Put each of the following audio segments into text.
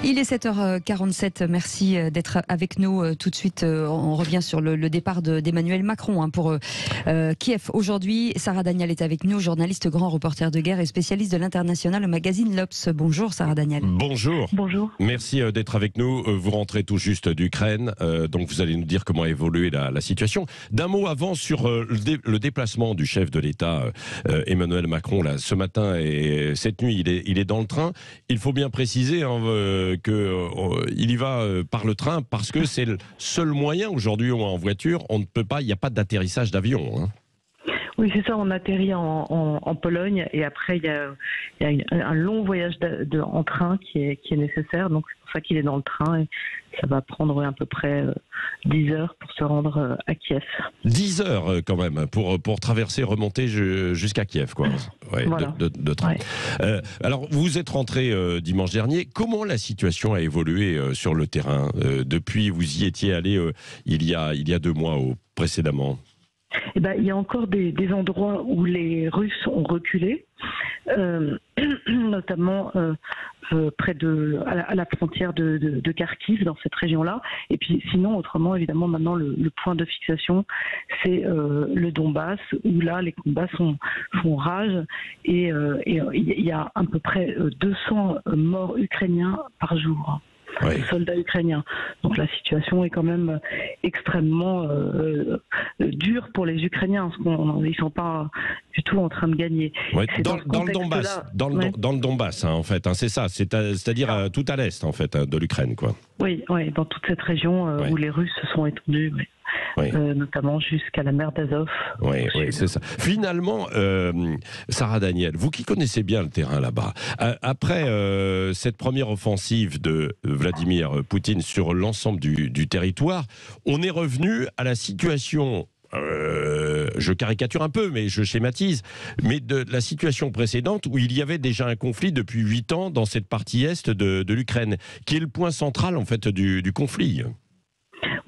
Il est 7h47, merci d'être avec nous. Tout de suite, on revient sur le départ d'Emmanuel Macron pour Kiev. Aujourd'hui, Sarah Daniel est avec nous, journaliste, grand reporter de guerre et spécialiste de l'international au magazine l'Obs. Bonjour Sarah Daniel. Bonjour. Bonjour. Merci d'être avec nous. Vous rentrez tout juste d'Ukraine, donc vous allez nous dire comment a évolué la situation. D'un mot avant sur le déplacement du chef de l'État, Emmanuel Macron, là, ce matin et cette nuit, il est dans le train. Il faut bien préciser qu'il y va par le train parce que c'est le seul moyen aujourd'hui en voiture. On ne peut pas, il n'y a pas d'atterrissage d'avion. Hein. Oui, c'est ça, on atterrit en Pologne et après il y a un long voyage en train qui est nécessaire, donc c'est pour ça qu'il est dans le train et ça va prendre à peu près 10 heures pour se rendre à Kiev. 10 heures quand même pour traverser, remonter jusqu'à Kiev, quoi. Ouais, voilà. de train. Ouais. Alors vous êtes rentré dimanche dernier, comment la situation a évolué sur le terrain depuis vous y étiez allé il y a 2 mois précédemment? Eh ben, il y a encore des endroits où les Russes ont reculé, notamment près à la frontière de Kharkiv, dans cette région-là. Et puis sinon, autrement, évidemment, maintenant, le point de fixation, c'est le Donbass, où là, les combats font rage. Et il y a à peu près 200 morts ukrainiens par jour. Ouais. Soldats ukrainiens. Donc la situation est quand même extrêmement dure pour les Ukrainiens, parce qu'ils ne sont pas du tout en train de gagner. Ouais, dans le Donbass, dans le Donbass, hein, en fait, hein, c'est ça, c'est-à-dire tout à l'est, en fait, de l'Ukraine, quoi. Oui, dans toute cette région où les Russes se sont étendus. Oui. Oui. Notamment jusqu'à la mer d'Azov. Oui, c'est ça. Finalement, Sarah Daniel, vous qui connaissez bien le terrain là-bas, après cette première offensive de Vladimir Poutine sur l'ensemble du territoire, on est revenu à la situation, je caricature un peu, mais je schématise, mais de la situation précédente où il y avait déjà un conflit depuis 8 ans dans cette partie est de l'Ukraine, qui est le point central en fait du conflit.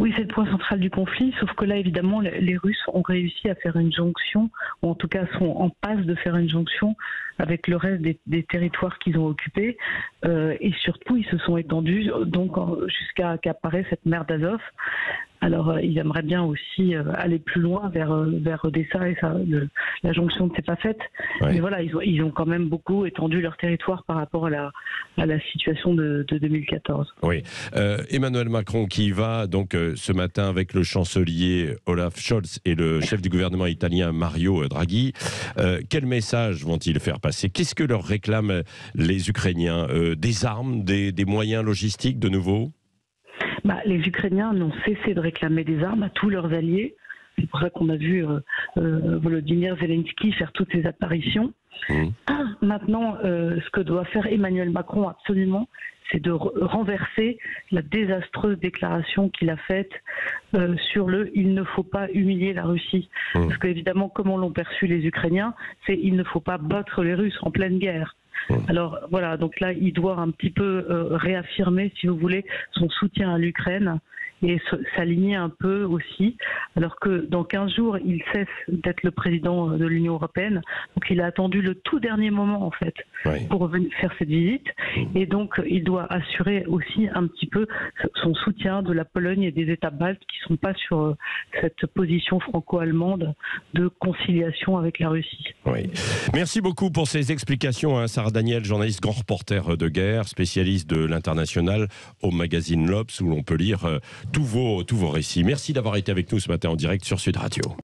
Oui, c'est le point central du conflit, sauf que là, évidemment, les Russes ont réussi à faire une jonction, ou en tout cas sont en passe de faire une jonction avec le reste des territoires qu'ils ont occupés, et surtout, ils se sont étendus donc jusqu'à qu'apparaisse cette mer d'Azov. Alors, ils aimeraient bien aussi aller plus loin vers Odessa, et ça, la jonction ne s'est pas faite. Ouais. Mais voilà, ils ont quand même beaucoup étendu leur territoire par rapport à la situation de 2014. Oui. Emmanuel Macron qui va donc ce matin avec le chancelier Olaf Scholz et le chef du gouvernement italien Mario Draghi. Quel message vont-ils faire passer? Qu'est-ce que leur réclament les Ukrainiens? Des armes, des moyens logistiques de nouveau? Les Ukrainiens n'ont cessé de réclamer des armes à tous leurs alliés. C'est pour ça qu'on a vu Volodymyr Zelensky faire toutes ces apparitions. Maintenant, ce que doit faire Emmanuel Macron absolument, c'est de renverser la désastreuse déclaration qu'il a faite sur « il ne faut pas humilier la Russie ». Parce qu'évidemment, comment l'ont perçu les Ukrainiens, c'est « il ne faut pas battre les Russes en pleine guerre ». Alors voilà, donc là, il doit un petit peu réaffirmer, si vous voulez, son soutien à l'Ukraine et s'aligner un peu aussi, alors que dans 15 jours, il cesse d'être le président de l'Union européenne. Donc il a attendu le tout dernier moment, en fait, pour venir faire cette visite. Et donc, il doit assurer aussi un petit peu son soutien de la Pologne et des États baltes qui ne sont pas sur cette position franco-allemande de conciliation avec la Russie. Oui. Merci beaucoup pour ces explications, hein, Sarah Daniel, journaliste, grand reporter de guerre, spécialiste de l'international au magazine l'Obs, où l'on peut lire tous vos récits. Merci d'avoir été avec nous ce matin en direct sur Sud Radio.